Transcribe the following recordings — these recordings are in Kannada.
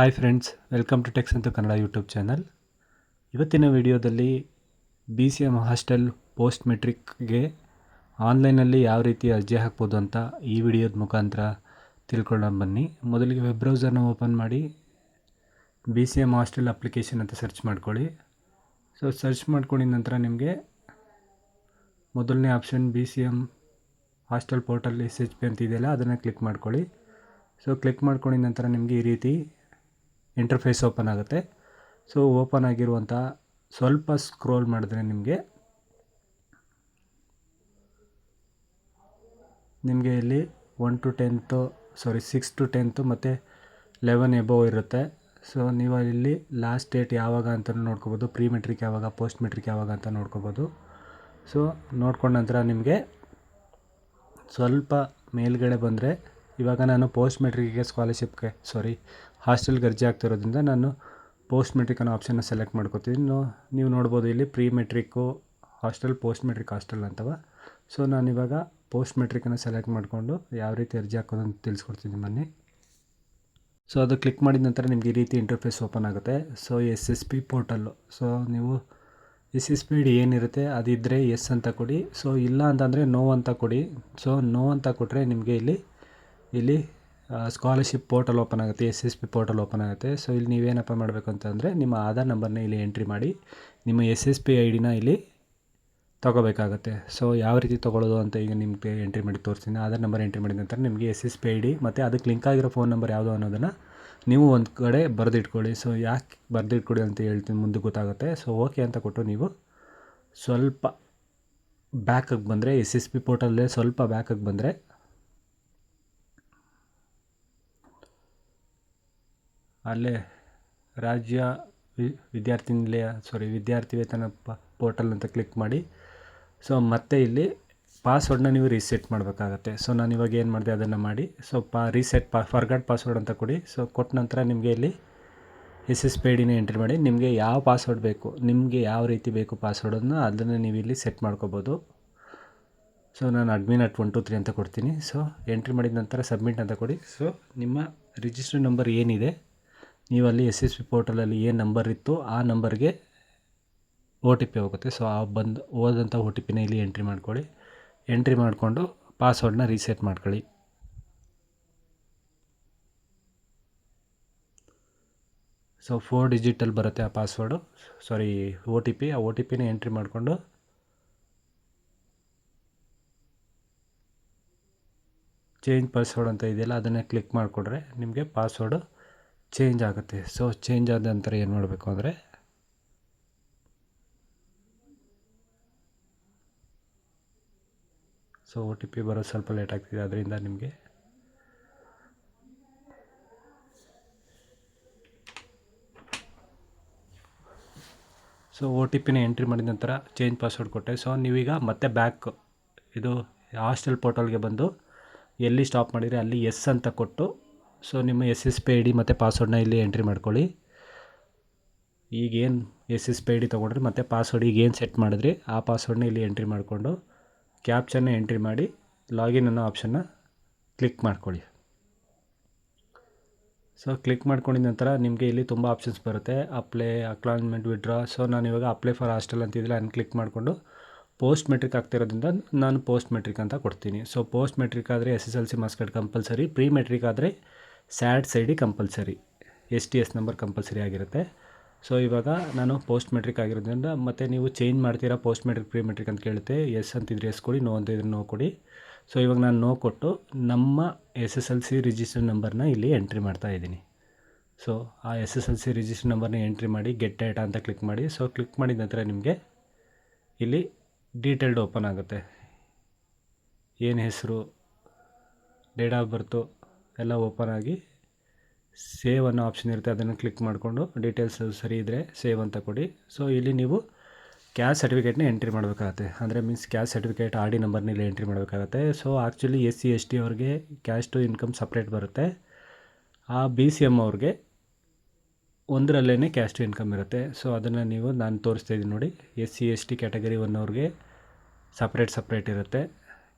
Hi friends, welcome to techs ಅಂತ ಕನ್ನಡ ಯೂಟ್ಯೂಬ್ ಚಾನಲ್. ಇವತ್ತಿನ ವಿಡಿಯೋದಲ್ಲಿ BCM ಹಾಸ್ಟೆಲ್ ಪೋಸ್ಟ್ ಮೆಟ್ರಿಕ್ಗೆ ಆನ್ಲೈನಲ್ಲಿ ಯಾವ ರೀತಿ ಅರ್ಜಿ ಹಾಕ್ಬೋದು ಅಂತ ಈ ವಿಡಿಯೋದ ಮುಖಾಂತರ ತಿಳ್ಕೊಳ್ಳೋಣ ಬನ್ನಿ. ಮೊದಲಿಗೆ ವೆಬ್ ಬ್ರೌಸರ್ನ ಓಪನ್ ಮಾಡಿ BCM ಹಾಸ್ಟೆಲ್ ಅಪ್ಲಿಕೇಶನ್ ಅಂತ ಸರ್ಚ್ ಮಾಡ್ಕೊಳ್ಳಿ. ಸೊ ಸರ್ಚ್ ಮಾಡ್ಕೊಂಡಿದ ನಂತರ ನಿಮಗೆ ಮೊದಲನೇ option BCM hostel portal SHP ಅಂತ ಇದೆಯಲ್ಲ, ಅದನ್ನು ಕ್ಲಿಕ್ ಮಾಡ್ಕೊಳ್ಳಿ. ಸೊ ಕ್ಲಿಕ್ ಮಾಡ್ಕೊಂಡಿದ ನಂತರ ನಿಮಗೆ ಈ ರೀತಿ ಇಂಟರ್ಫೇಸ್ ಓಪನ್ ಆಗುತ್ತೆ. ಸೊ ಓಪನ್ ಆಗಿರುವಂಥ ಸ್ವಲ್ಪ ಸ್ಕ್ರೋಲ್ ಮಾಡಿದ್ರೆ ನಿಮಗೆ ಇಲ್ಲಿ 6 to 10 ಮತ್ತು 11 ಎಬೋವ್ ಇರುತ್ತೆ. ಸೊ ನೀವು ಇಲ್ಲಿ ಲಾಸ್ಟ್ ಡೇಟ್ ಯಾವಾಗ ಅಂತ ನೋಡ್ಕೋಬೋದು, ಪ್ರೀ ಮೆಟ್ರಿಕ್ ಯಾವಾಗ, ಪೋಸ್ಟ್ ಮೆಟ್ರಿಕ್ ಯಾವಾಗ ಅಂತ ನೋಡ್ಕೋಬೋದು. ಸೊ ನೋಡ್ಕೊಂಡ ನಂತರ ನಿಮಗೆ ಸ್ವಲ್ಪ ಮೇಲ್ಗಡೆ ಬಂದರೆ, ಇವಾಗ ನಾನು ಪೋಸ್ಟ್ ಮೆಟ್ರಿಕ್ಗೆ ಹಾಸ್ಟೆಲ್ಗೆ ಅರ್ಜಿ ಆಗ್ತಿರೋದ್ರಿಂದ ನಾನು ಪೋಸ್ಟ್ ಮೆಟ್ರಿಕ್ ಅನ್ನೋ ಆಪ್ಷನ್ನ ಸೆಲೆಕ್ಟ್ ಮಾಡ್ಕೋತೀನಿ. ನೀವು ನೋಡ್ಬೋದು ಇಲ್ಲಿ pre matric hostel, post matric hostel ಅಂತವ. ಸೊ ನಾನಿವಾಗ ಪೋಸ್ಟ್ ಮೆಟ್ರಿಕನ್ನು ಸೆಲೆಕ್ಟ್ ಮಾಡಿಕೊಂಡು ಯಾವ ರೀತಿ ಅರ್ಜಿ ಹಾಕೋದು ಅಂತ ತಿಳಿಸ್ಕೊಡ್ತೀನಿ ಬನ್ನಿ. ಸೊ ಅದು ಕ್ಲಿಕ್ ಮಾಡಿದ ನಂತರ ನಿಮಗೆ ಈ ರೀತಿ ಇಂಟರ್ಫೇಸ್ ಓಪನ್ ಆಗುತ್ತೆ. So SSP portal. ಸೊ ನೀವು SSP ಏನಿರುತ್ತೆ ಅದಿದ್ದರೆ ಎಸ್ ಅಂತ ಕೊಡಿ. ಸೊ ಇಲ್ಲ ಅಂತಂದರೆ ನೋ ಅಂತ ಕೊಡಿ. ಸೊ ನೋ ಅಂತ ಕೊಟ್ಟರೆ ನಿಮಗೆ ಇಲ್ಲಿ ಸ್ಕಾಲರ್ಶಿಪ್ ಪೋರ್ಟಲ್ ಓಪನ್ ಆಗುತ್ತೆ, SSP ಪೋರ್ಟಲ್ ಓಪನ್ ಆಗುತ್ತೆ. ಸೊ ಇಲ್ಲಿ ನೀವೇನಪ್ಪ ಮಾಡಬೇಕು ಅಂತಂದರೆ ನಿಮ್ಮ ಆಧಾರ್ ನಂಬರ್ನ ಇಲ್ಲಿ ಎಂಟ್ರಿ ಮಾಡಿ ನಿಮ್ಮ SSP ID ಇಲ್ಲಿ ತೊಗೋಬೇಕಾಗತ್ತೆ. ಸೊ ಯಾವ ರೀತಿ ತೊಗೊಳ್ಳೋದು ಅಂತ ಈಗ ನಿಮಗೆ ಎಂಟ್ರಿ ಮಾಡಿ ತೋರಿಸ್ತೀನಿ. ಆಧಾರ್ ನಂಬರ್ ಎಂಟ್ರಿ ಮಾಡಿದ ನಂತರ ನಿಮಗೆ SSP ID ಮತ್ತು ಅದಕ್ಕೆ ಲಿಂಕ್ ಆಗಿರೋ ಫೋನ್ ನಂಬರ್ ಯಾವುದು ಅನ್ನೋದನ್ನು ನೀವು ಒಂದು ಕಡೆ ಬರೆದಿಟ್ಕೊಳ್ಳಿ. ಸೊ ಯಾಕೆ ಬರೆದಿಟ್ಕೊಳ್ಳಿ ಅಂತ ಹೇಳ್ತೀನಿ, ಮುಂದೆ ಗೊತ್ತಾಗುತ್ತೆ. ಸೊ ಓಕೆ ಅಂತ ಕೊಟ್ಟು ನೀವು ಸ್ವಲ್ಪ ಬ್ಯಾಕಿಗೆ ಬಂದರೆ, SSP ಪೋರ್ಟಲ್ಲೇ ಸ್ವಲ್ಪ ಬ್ಯಾಕಿಗೆ ಬಂದರೆ ಅಲ್ಲೇ ರಾಜ್ಯ ವಿದ್ಯಾರ್ಥಿ ವೇತನ ಪೋರ್ಟಲ್ ಅಂತ ಕ್ಲಿಕ್ ಮಾಡಿ. ಸೊ ಮತ್ತೆ ಇಲ್ಲಿ ಪಾಸ್ವರ್ಡ್ನ ನೀವು ರೀಸೆಟ್ ಮಾಡಬೇಕಾಗತ್ತೆ. ಸೊ ನಾನು ಇವಾಗ ಏನು ಮಾಡಿದೆ ಅದನ್ನು ಮಾಡಿ. ಸೊ ಫರ್ಗಾಟ್ ಪಾಸ್ವರ್ಡ್ ಅಂತ ಕೊಡಿ. ಸೊ ಕೊಟ್ಟ ನಂತರ ನಿಮಗೆ ಇಲ್ಲಿ SSP IDನ ಎಂಟ್ರಿ ಮಾಡಿ. ನಿಮಗೆ ಯಾವ ಪಾಸ್ವರ್ಡ್ ಬೇಕು, ನಿಮಗೆ ಯಾವ ರೀತಿ ಬೇಕು ಪಾಸ್ವರ್ಡನ್ನು ಅದನ್ನು ನೀವು ಇಲ್ಲಿ ಸೆಟ್ ಮಾಡ್ಕೋಬೋದು. ಸೊ ನಾನು admin@123 ಅಂತ ಕೊಡ್ತೀನಿ. ಸೊ ಎಂಟ್ರಿ ಮಾಡಿದ ನಂತರ ಸಬ್ಮಿಟ್ ಅಂತ ಕೊಡಿ. ಸೊ ನಿಮ್ಮ ರಿಜಿಸ್ಟರ್ ನಂಬರ್ ಏನಿದೆ, ನೀವಲ್ಲಿ SSP ಪೋರ್ಟಲಲ್ಲಿ ಏನು ನಂಬರ್ ಇತ್ತು ಆ ನಂಬರ್ಗೆ OTP ಹೋಗುತ್ತೆ. ಸೊ ಹೋದಂಥ OTPನ ಇಲ್ಲಿ ಎಂಟ್ರಿ ಮಾಡ್ಕೊಳ್ಳಿ. ಎಂಟ್ರಿ ಮಾಡಿಕೊಂಡು ಪಾಸ್ವರ್ಡ್ನ ರೀಸೆಟ್ ಮಾಡ್ಕೊಳ್ಳಿ. ಸೊ 4 ಡಿಜಿಟಲ್ ಬರುತ್ತೆ ಆ ಪಾಸ್ವರ್ಡು, OTP. ಆ OTPನ ಎಂಟ್ರಿ ಮಾಡಿಕೊಂಡು ಚೇಂಜ್ ಪಾಸ್ವರ್ಡ್ ಅಂತ ಇದೆಯಲ್ಲ ಅದನ್ನು ಕ್ಲಿಕ್ ಮಾಡಿಕೊಂಡ್ರೆ ನಿಮಗೆ ಪಾಸ್ವರ್ಡು ಚೇಂಜ್ ಆಗುತ್ತೆ. ಸೊ ಚೇಂಜ್ ಆದ ನಂತರ ಏನು ಮಾಡಬೇಕು ಅಂದರೆ OTP ಬರೋದು ಸ್ವಲ್ಪ ಲೇಟ್ ಆಗ್ತಿದೆ, ಅದರಿಂದ ನಿಮಗೆ OTPನ ಎಂಟ್ರಿ ಮಾಡಿದ ನಂತರ ಚೇಂಜ್ ಪಾಸ್ವರ್ಡ್ ಕೊಟ್ಟೆ. ಸೊ ನೀವೀಗ ಮತ್ತೆ ಇದು ಹಾಸ್ಟೆಲ್ ಪೋರ್ಟಲ್ಗೆ ಬಂದು ಎಲ್ಲಿ ಸ್ಟಾಪ್ ಮಾಡಿದರೆ ಅಲ್ಲಿ ಎಸ್ ಅಂತ ಕೊಟ್ಟು ಸೊ ನಿಮ್ಮ SSP ID ಮತ್ತು ಪಾಸ್ವರ್ಡ್ನ ಇಲ್ಲಿ ಎಂಟ್ರಿ ಮಾಡ್ಕೊಳ್ಳಿ. ಈಗೇನು SSP ID ತೊಗೊಂಡ್ರೆ ಮತ್ತು ಪಾಸ್ವರ್ಡ್ ಈಗೇನು ಸೆಟ್ ಮಾಡಿದ್ರಿ ಆ ಪಾಸ್ವರ್ಡ್ನ ಇಲ್ಲಿ ಎಂಟ್ರಿ ಮಾಡಿಕೊಂಡು ಕ್ಯಾಪ್ಚನ್ನ ಎಂಟ್ರಿ ಮಾಡಿ ಲಾಗಿನ್ ಅನ್ನೋ ಆಪ್ಷನ್ನ ಕ್ಲಿಕ್ ಮಾಡ್ಕೊಳ್ಳಿ. ಸೊ ಕ್ಲಿಕ್ ಮಾಡ್ಕೊಂಡಿದ ನಂತರ ನಿಮಗೆ ಇಲ್ಲಿ ತುಂಬ ಆಪ್ಷನ್ಸ್ ಬರುತ್ತೆ. Acknowledgement, withdraw. ಸೊ ನಾನು ಇವಾಗ ಅಪ್ಲೈ ಫಾರ್ ಹಾಸ್ಟೆಲ್ ಅಂತಿದ್ದಿಲ್ಲ, ಅದನ್ನು ಕ್ಲಿಕ್ ಮಾಡಿಕೊಂಡು ಪೋಸ್ಟ್ ಮೆಟ್ರಿಕ್ ಆಗ್ತಿರೋದ್ರಿಂದ ನಾನು ಪೋಸ್ಟ್ ಮೆಟ್ರಿಕ್ ಅಂತ ಕೊಡ್ತೀನಿ. ಸೊ ಪೋಸ್ಟ್ ಮೆಟ್ರಿಕ್ ಆದರೆ SSLC marks card compulsory, pre matric ಆದರೆ SATS ID compulsory, STS number compulsory ಆಗಿರುತ್ತೆ. ಸೊ ಇವಾಗ ನಾನು ಪೋಸ್ಟ್ ಮೆಟ್ರಿಕ್ ಆಗಿರೋದ್ರಿಂದ, ಮತ್ತು ನೀವು ಚೇಂಜ್ ಮಾಡ್ತೀರಾ ಪೋಸ್ಟ್ ಮೆಟ್ರಿಕ್ ಪ್ರೀ ಮೆಟ್ರಿಕ್ ಅಂತ ಕೇಳುತ್ತೆ. ಎಸ್ ಅಂತಿದ್ರೆ ಎಸ್ ಕೊಡಿ, ನೋ ಅಂತಿದ್ರೆ ನೋ ಕೊಡಿ. ಸೊ ಇವಾಗ ನಾನು ನೋ ಕೊಟ್ಟು ನಮ್ಮ SSLC ರಿಜಿಸ್ಟರ್ ನಂಬರ್ನ ಇಲ್ಲಿ ಎಂಟ್ರಿ ಮಾಡ್ತಾ ಇದ್ದೀನಿ. ಸೊ ಆ SSLC ರಿಜಿಸ್ಟರ್ ನಂಬರ್ನ ಎಂಟ್ರಿ ಮಾಡಿ ಗೆಟ್ ಡೇಟಾ ಅಂತ ಕ್ಲಿಕ್ ಮಾಡಿ. ಸೊ ಕ್ಲಿಕ್ ಮಾಡಿದ ನಂತರ ನಿಮಗೆ ಇಲ್ಲಿ ಡೀಟೇಲ್ಡ್ ಓಪನ್ ಆಗುತ್ತೆ. ಏನು ಹೆಸರು, ಡೇಟ್ ಆಫ್ ಬರ್ತು ಎಲ್ಲ ಓಪನ್ ಆಗಿ ಸೇವ್ ಅನ್ನೋ ಆಪ್ಷನ್ ಇರುತ್ತೆ, ಅದನ್ನು ಕ್ಲಿಕ್ ಮಾಡಿಕೊಂಡು ಡೀಟೇಲ್ಸ್ ಸರಿ ಇದ್ದರೆ ಸೇವ್ ಅಂತ ಕೊಡಿ. ಸೊ ಇಲ್ಲಿ ನೀವು ಕ್ಯಾಸ್ಟ್ ಸರ್ಟಿಫಿಕೇಟ್ನ ಎಂಟ್ರಿ ಮಾಡಬೇಕಾಗತ್ತೆ, ಅಂದರೆ ಕ್ಯಾಸ್ಟ್ ಸರ್ಟಿಫಿಕೇಟ್ RD ನಂಬರ್ನ ಇಲ್ಲಿ ಎಂಟ್ರಿ ಮಾಡಬೇಕಾಗತ್ತೆ. ಸೊ ಆ್ಯಕ್ಚುಲಿ SC ST ಅವ್ರಿಗೆ ಕ್ಯಾಸ್ಟು ಇನ್ಕಮ್ ಸಪ್ರೇಟ್ ಬರುತ್ತೆ. ಆ BCM ಅವ್ರಿಗೆ ಒಂದರಲ್ಲೇ ಕ್ಯಾಸ್ಟ್ ಇನ್ಕಮ್ ಇರುತ್ತೆ. ಸೊ ಅದನ್ನು ನಾನು ತೋರಿಸ್ತಾ ಇದ್ದೀನಿ ನೋಡಿ. SC ST ಕ್ಯಾಟಗರಿ 1 ಅವ್ರಿಗೆ ಸಪ್ರೇಟ್ ಇರುತ್ತೆ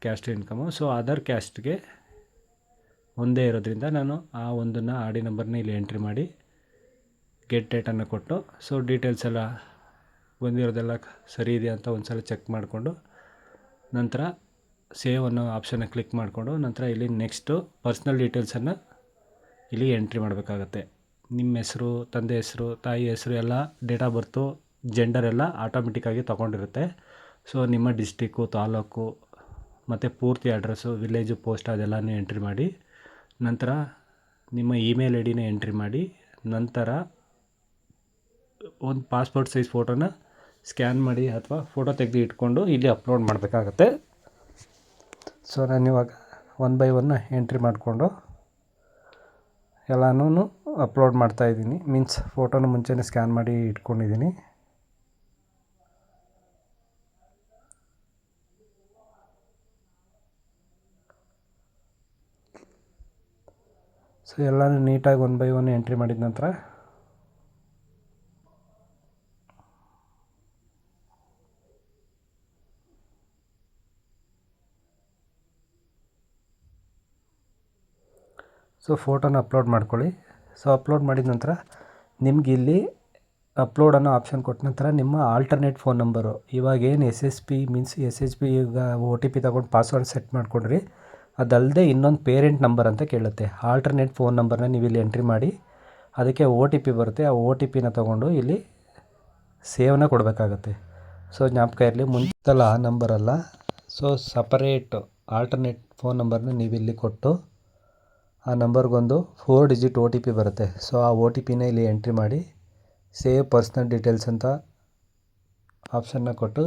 ಕ್ಯಾಸ್ಟ್ ಇನ್ಕಮು. ಸೊ ಅದರ್ ಕ್ಯಾಸ್ಟ್ಗೆ ಒಂದೇ ಇರೋದ್ರಿಂದ ನಾನು ಆ ಒಂದನ್ನು RD ನಂಬರ್ನ ಇಲ್ಲಿ ಎಂಟ್ರಿ ಮಾಡಿ ಗೆಟ್ ಡೇಟನ್ನು ಕೊಟ್ಟು ಸೊ ಡೀಟೇಲ್ಸ್ ಎಲ್ಲ ಬಂದಿರೋದೆಲ್ಲ ಸರಿ ಇದೆಯಾ ಅಂತ ಒಂದು ಸಲ ಚೆಕ್ ಮಾಡಿಕೊಂಡು ನಂತರ ಸೇವ್ ಅನ್ನೋ ಆಪ್ಷನ್ನ ಕ್ಲಿಕ್ ಮಾಡಿಕೊಂಡು ನಂತರ ಇಲ್ಲಿ ನೆಕ್ಸ್ಟು ಪರ್ಸ್ನಲ್ ಡೀಟೇಲ್ಸನ್ನು ಇಲ್ಲಿ ಎಂಟ್ರಿ ಮಾಡಬೇಕಾಗತ್ತೆ. ನಿಮ್ಮ ಹೆಸರು, ತಂದೆ ಹೆಸರು, ತಾಯಿ ಹೆಸರು ಎಲ್ಲ ಡೇಟ್ ಆಫ್ ಬರ್ತು, ಜೆಂಡರ್ ಎಲ್ಲ ಆಟೋಮೆಟಿಕ್ಕಾಗಿ ತೊಗೊಂಡಿರುತ್ತೆ. ಸೊ ನಿಮ್ಮ ಡಿಸ್ಟಿಕ್ಕು, ತಾಲೂಕು ಮತ್ತು ಪೂರ್ತಿ ಅಡ್ರೆಸ್ಸು, ವಿಲೇಜು, ಪೋಸ್ಟ್ ಅದೆಲ್ಲನೂ ಎಂಟ್ರಿ ಮಾಡಿ ನಂತರ ನಿಮ್ಮ ಇಮೇಲ್ ಐ ಡಿನ ಎಂಟ್ರಿ ಮಾಡಿ ನಂತರ ಒಂದು ಪಾಸ್ಪೋರ್ಟ್ ಸೈಜ್ ಫೋಟೋನ ಸ್ಕ್ಯಾನ್ ಮಾಡಿ ಅಥವಾ ಫೋಟೋ ತೆಗೆದು ಇಟ್ಕೊಂಡು ಇಲ್ಲಿ ಅಪ್ಲೋಡ್ ಮಾಡಬೇಕಾಗತ್ತೆ. ಸೊ ನಾನಿವಾಗ 1 by 1 ಎಂಟ್ರಿ ಮಾಡಿಕೊಂಡು ಎಲ್ಲನೂ ಅಪ್ಲೋಡ್ ಮಾಡ್ತಾಯಿದ್ದೀನಿ. ಮೀನ್ಸ್ ಫೋಟೋನ ಮುಂಚೆನೇ ಸ್ಕ್ಯಾನ್ ಮಾಡಿ ಇಟ್ಕೊಂಡಿದ್ದೀನಿ. ಸೊ ಎಲ್ಲನೂ ನೀಟಾಗಿ 1 by 1 ಎಂಟ್ರಿ ಮಾಡಿದ ನಂತರ ಸೊ ಫೋಟೋನ ಅಪ್ಲೋಡ್ ಮಾಡ್ಕೊಳ್ಳಿ. ಸೊ ಅಪ್ಲೋಡ್ ಮಾಡಿದ ನಂತರ ನಿಮ್ಗೆ ಇಲ್ಲಿ ಅಪ್ಲೋಡ್ ಅನ್ನೋ ಆಪ್ಷನ್ ಕೊಟ್ಟ ನಂತರ ನಿಮ್ಮ ಆಲ್ಟರ್ನೇಟ್ ಫೋನ್ ನಂಬರು, ಇವಾಗೇನು SSP ಮೀನ್ಸ್ SHP ಈಗ OTP ತಗೊಂಡು ಪಾಸ್ವರ್ಡ್ ಸೆಟ್ ಮಾಡಿಕೊಂಡ್ರಿ, ಅದಲ್ಲದೆ ಇನ್ನೊಂದು ಪೇರೆಂಟ್ ನಂಬರ್ ಅಂತ ಕೇಳುತ್ತೆ. ಆಲ್ಟರ್ನೇಟ್ ಫೋನ್ ನಂಬರ್ನ ನೀವು ಇಲ್ಲಿ ಎಂಟ್ರಿ ಮಾಡಿ ಅದಕ್ಕೆ OTP ಬರುತ್ತೆ. ಆ OTPನ ತೊಗೊಂಡು ಇಲ್ಲಿ ಸೇವ್ನ ಕೊಡಬೇಕಾಗತ್ತೆ. ಸೊ ಜ್ಞಾಪಕ ಇರಲಿ, ಮುಂಚೆಲ್ಲ ಆ ನಂಬರಲ್ಲ. ಸೊ ಸಪರೇಟ್ ಆಲ್ಟರ್ನೇಟ್ ಫೋನ್ ನಂಬರ್ನ ನೀವು ಇಲ್ಲಿ ಕೊಟ್ಟು ಆ ನಂಬರ್ಗೊಂದು 4 digit OTP ಬರುತ್ತೆ. ಸೊ ಆ OTPನ ಇಲ್ಲಿ ಎಂಟ್ರಿ ಮಾಡಿ ಸೇವ್ ಪರ್ಸ್ನಲ್ ಡೀಟೇಲ್ಸ್ ಅಂತ ಆಪ್ಷನ್ನ ಕೊಟ್ಟು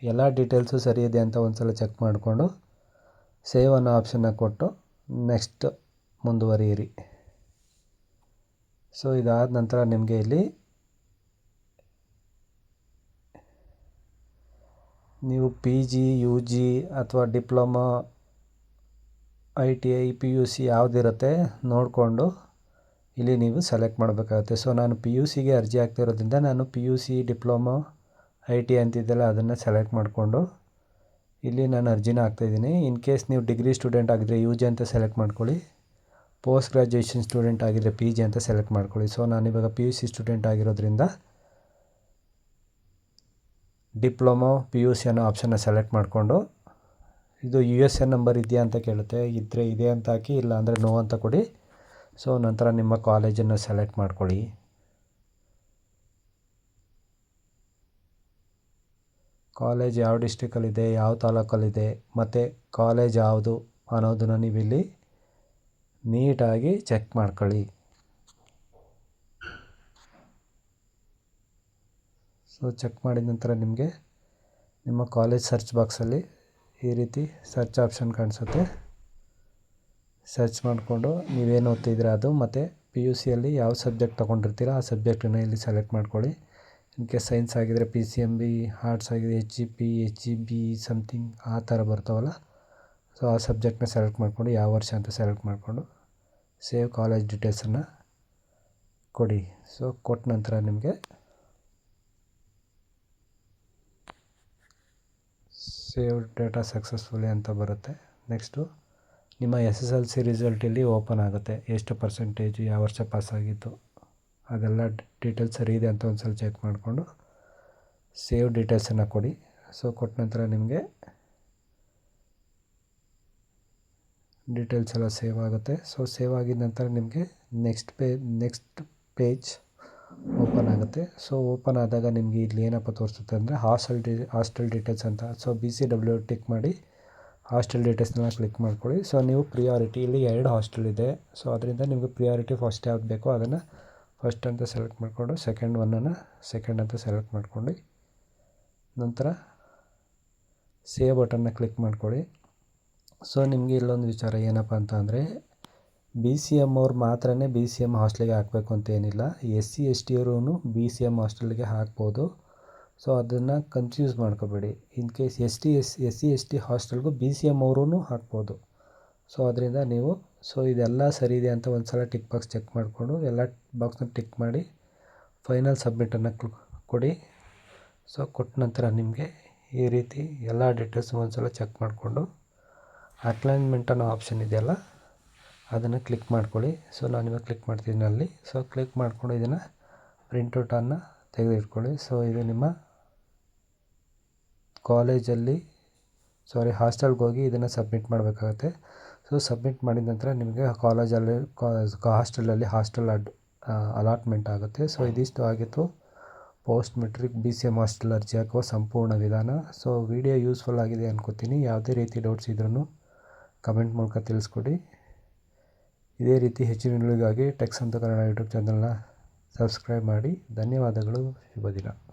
ಎಲ್ಲ ಡೀಟೇಲ್ಸು ಸರಿ ಇದೆ ಅಂತ ಒಂದು ಸಲ ಚೆಕ್ ಮಾಡಿಕೊಂಡು ಸೇವ್ ಅನ್ನೋ ಆಪ್ಷನ್ನ ಕೊಟ್ಟು ನೆಕ್ಸ್ಟ್ ಮುಂದುವರಿಯಿರಿ. ಸೊ ಇದಾದ ನಂತರ ನಿಮಗೆ ಇಲ್ಲಿ ನೀವು PG, UG ಅಥವಾ ಡಿಪ್ಲೊಮಾ, ITI, PUC ಯಾವುದಿರುತ್ತೆ ನೋಡಿಕೊಂಡು ಇಲ್ಲಿ ನೀವು ಸೆಲೆಕ್ಟ್ ಮಾಡಬೇಕಾಗುತ್ತೆ. ಸೊ ನಾನು PUCಗೆ ಅರ್ಜಿ ಹಾಕ್ತಿರೋದ್ರಿಂದ ನಾನು PUC, ಡಿಪ್ಲೊಮಾ, ITI ಅಂತಿದ್ದೆಲ್ಲ ಅದನ್ನು ಸೆಲೆಕ್ಟ್ ಮಾಡಿಕೊಂಡು ಇಲ್ಲಿ ನಾನು ಅರ್ಜಿನ ಹಾಕ್ತಾಯಿದ್ದೀನಿ. ಇನ್ ಕೇಸ್ ನೀವು ಡಿಗ್ರಿ ಸ್ಟೂಡೆಂಟ್ ಆಗಿದ್ದರೆ UG ಅಂತ ಸೆಲೆಕ್ಟ್ ಮಾಡ್ಕೊಳ್ಳಿ, ಪೋಸ್ಟ್ ಗ್ರ್ಯಾಜುಯೇಷನ್ ಸ್ಟೂಡೆಂಟ್ ಆಗಿದ್ದರೆ PG ಅಂತ ಸೆಲೆಕ್ಟ್ ಮಾಡ್ಕೊಳ್ಳಿ. ಸೊ ನಾನಿವಾಗ PUC ಸ್ಟೂಡೆಂಟ್ ಆಗಿರೋದ್ರಿಂದ ಡಿಪ್ಲೊಮಾ PUC ಅನ್ನೋ ಆಪ್ಷನ್ನ ಸೆಲೆಕ್ಟ್ ಮಾಡಿಕೊಂಡು ಇದು USN ನಂಬರ್ ಇದೆಯಾ ಅಂತ ಕೇಳುತ್ತೆ. ಇದ್ದರೆ ಇದೆ ಅಂತ ಹಾಕಿ, ಇಲ್ಲ ಅಂದರೆ ನೋ ಅಂತ ಕೊಡಿ. ಸೊ ನಂತರ ನಿಮ್ಮ ಕಾಲೇಜನ್ನು ಸೆಲೆಕ್ಟ್ ಮಾಡ್ಕೊಳ್ಳಿ. ಕಾಲೇಜ್ ಯಾವ ಡಿಸ್ಟ್ರಿಕ್ಕಲ್ಲಿದೆ, ಯಾವ ತಾಲೂಕಲ್ಲಿದೆ ಮತ್ತು ಕಾಲೇಜ್ ಯಾವುದು ಅನ್ನೋದನ್ನು ನೀವಿಲ್ಲಿ ನೀಟಾಗಿ ಚೆಕ್ ಮಾಡ್ಕೊಳ್ಳಿ. ಸೊ ಚೆಕ್ ಮಾಡಿದ ನಂತರ ನಿಮಗೆ ನಿಮ್ಮ ಕಾಲೇಜ್ ಸರ್ಚ್ ಬಾಕ್ಸಲ್ಲಿ ಈ ರೀತಿ ಸರ್ಚ್ ಆಪ್ಷನ್ ಕಾಣಿಸುತ್ತೆ. ಸರ್ಚ್ ಮಾಡಿಕೊಂಡು ನೀವೇನು ಓದ್ತಿದ್ದೀರಾ ಅದು ಮತ್ತು PUCಯಲ್ಲಿ ಯಾವ ಸಬ್ಜೆಕ್ಟ್ ತೊಗೊಂಡಿರ್ತೀರ ಆ ಸಬ್ಜೆಕ್ಟನ್ನು ಇಲ್ಲಿ ಸೆಲೆಕ್ಟ್ ಮಾಡ್ಕೊಳ್ಳಿ. ಇನ್ ಕೇಸ್ ಸೈನ್ಸ್ ಆಗಿದರೆ PCMB, ಆರ್ಟ್ಸ್ ಆಗಿದೆ HGP, HEB ಸಮಥಿಂಗ್ ಆ ಥರ ಬರ್ತಾವಲ್ಲ. ಸೊ ಆ ಸಬ್ಜೆಕ್ಟ್ನ ಸೆಲೆಕ್ಟ್ ಮಾಡಿಕೊಂಡು ಯಾವ ವರ್ಷ ಅಂತ ಸೆಲೆಕ್ಟ್ ಮಾಡಿಕೊಂಡು ಸೇವ್ ಕಾಲೇಜ್ ಡೀಟೇಲ್ಸನ್ನು ಕೊಡಿ. ಸೊ ಕೊಟ್ಟ ನಂತರ ನಿಮಗೆ ಸೇವ್ ಡೇಟಾ ಸಕ್ಸಸ್ಫುಲಿ ಅಂತ ಬರುತ್ತೆ. ನೆಕ್ಸ್ಟು ನಿಮ್ಮ SSLC ರಿಸಲ್ಟ್ ಇಲ್ಲಿ ಓಪನ್ ಆಗುತ್ತೆ. ಎಷ್ಟು ಪರ್ಸೆಂಟೇಜು, ಯಾವ ವರ್ಷ ಪಾಸಾಗಿತ್ತು ಅದೆಲ್ಲ ಡೀಟೇಲ್ಸ್ ಸರಿ ಇದೆ ಅಂತ ಒಂದು ಸಲ ಚೆಕ್ ಮಾಡಿಕೊಂಡು ಸೇವ್ ಡೀಟೇಲ್ಸನ್ನು ಕೊಡಿ. ಸೊ ಕೊಟ್ಟ ನಂತರ ನಿಮಗೆ ಡೀಟೇಲ್ಸ್ ಎಲ್ಲ ಸೇವ್ ಆಗುತ್ತೆ. ಸೊ ಸೇವ್ ಆಗಿದ ನಂತರ ನಿಮಗೆ ನೆಕ್ಸ್ಟ್ ಪೇಜ್ ಓಪನ್ ಆಗುತ್ತೆ. ಸೊ ಓಪನ್ ಆದಾಗ ನಿಮಗೆ ಇಲ್ಲಿ ಏನಪ್ಪ ತೋರಿಸುತ್ತೆ ಅಂದರೆ ಹಾಸ್ಟೆಲ್ ಡೀಟೇಲ್ಸ್ ಅಂತ. ಸೊ BCW ಟಿಕ್ ಮಾಡಿ ಹಾಸ್ಟೆಲ್ ಡೀಟೇಲ್ಸ್ನೆಲ್ಲ ಕ್ಲಿಕ್ ಮಾಡ್ಕೊಳ್ಳಿ. ಸೊ ನೀವು ಪ್ರಿಯಾರಿಟಿ ಇಲ್ಲಿ 2 ಹಾಸ್ಟೆಲ್ ಇದೆ. ಸೊ ಅದರಿಂದ ನಿಮಗೆ ಪ್ರಿಯಾರಿಟಿ ಫಸ್ಟ್ ಯಾವ್ದು ಬೇಕೋ ಅದನ್ನು ಫಸ್ಟ್ ಅಂತ ಸೆಲೆಕ್ಟ್ ಮಾಡಿಕೊಂಡು ಸೆಕೆಂಡ್ ಒನ್ನನ್ನು ಸೆಕೆಂಡ್ ಅಂತ ಸೆಲೆಕ್ಟ್ ಮಾಡ್ಕೊಂಡು ನಂತರ ಸೇವ್ ಬಟನ್ನ ಕ್ಲಿಕ್ ಮಾಡ್ಕೊಳ್ಳಿ. ಸೊ ನಿಮಗೆ ಇಲ್ಲೊಂದು ವಿಚಾರ ಏನಪ್ಪ ಅಂತ ಅಂದರೆ BCM ಅವ್ರು ಮಾತ್ರ BCM ಹಾಸ್ಟೆಲ್ಗೆ ಹಾಕಬೇಕು ಅಂತ ಏನಿಲ್ಲ. SC ST ಅವರು BCM ಹಾಸ್ಟೆಲ್ಗೆ ಹಾಕ್ಬೋದು. ಸೊ ಅದನ್ನು ಕನ್ಫ್ಯೂಸ್ ಮಾಡ್ಕೋಬೇಡಿ. In case SC ST ಹಾಸ್ಟೆಲ್ಗೂ BCM ಅವರೂ ಹಾಕ್ಬೋದು. ಸೊ ಅದರಿಂದ ನೀವು ಇದೆಲ್ಲ ಸರಿ ಇದೆ ಅಂತ ಒಂದು ಸಲ ಟಿಕ್ ಬಾಕ್ಸ್ ಚೆಕ್ ಮಾಡಿಕೊಂಡು ಎಲ್ಲ ಬಾಕ್ಸ್ನ ಟಿಕ್ ಮಾಡಿ ಫೈನಲ್ ಸಬ್ಮಿಟನ್ನು ಕೊಡಿ. ಸೊ ಕೊಟ್ಟ ನಂತರ ನಿಮಗೆ ಈ ರೀತಿ ಎಲ್ಲ ಡೀಟೇಲ್ಸ್ ಒಂದು ಸಲ ಚೆಕ್ ಮಾಡಿಕೊಂಡು ಅಲೈನ್ಮೆಂಟ್ ಅನ್ನೋ ಆಪ್ಷನ್ ಇದೆಯಲ್ಲ ಅದನ್ನು ಕ್ಲಿಕ್ ಮಾಡ್ಕೊಳ್ಳಿ. ಸೊ ನಾನಿವಾಗ ಕ್ಲಿಕ್ ಮಾಡ್ತಿದ್ದೀನಿ ಅಲ್ಲಿ. ಸೊ ಕ್ಲಿಕ್ ಮಾಡಿಕೊಂಡು ಇದನ್ನು ಪ್ರಿಂಟೌಟನ್ನು ತೆಗೆದಿಟ್ಕೊಳ್ಳಿ. ಸೊ ಇದು ನಿಮ್ಮ ಕಾಲೇಜಲ್ಲಿ ಹಾಸ್ಟೆಲ್ಗೆ ಹೋಗಿ ಇದನ್ನು ಸಬ್ಮಿಟ್ ಮಾಡಬೇಕಾಗತ್ತೆ. ಸೊ ಸಬ್ಮಿಟ್ ಮಾಡಿದ ನಂತರ ನಿಮಗೆ ಕಾಲೇಜಲ್ಲಿ ಹಾಸ್ಟೆಲ್ ಅಲಾಟ್ಮೆಂಟ್ ಆಗುತ್ತೆ. ಸೊ ಇದಿಷ್ಟು ಆಗಿತ್ತು ಪೋಸ್ಟ್ ಮೆಟ್ರಿಕ್ BCM ಹಾಸ್ಟೆಲ್ ಅರ್ಜಿ ಹಾಕುವ ಸಂಪೂರ್ಣ ವಿಧಾನ. ಸೊ ವಿಡಿಯೋ ಯೂಸ್ಫುಲ್ ಆಗಿದೆ ಅನ್ಕೋತೀನಿ. ಯಾವುದೇ ರೀತಿ ಡೌಟ್ಸ್ ಇದ್ರೂ ಕಮೆಂಟ್ ಮೂಲಕ ತಿಳಿಸ್ಕೊಡಿ. ಇದೇ ರೀತಿ ಹೆಚ್ಚಿನ ವಿಡಿಯೋಗಾಗಿ ಟೆಕ್ ಸಂತು ಕನ್ನಡ ಯೂಟ್ಯೂಬ್ ಚಾನಲ್ನ ಸಬ್ಸ್ಕ್ರೈಬ್ ಮಾಡಿ. ಧನ್ಯವಾದಗಳು. ಶುಭ ದಿನ.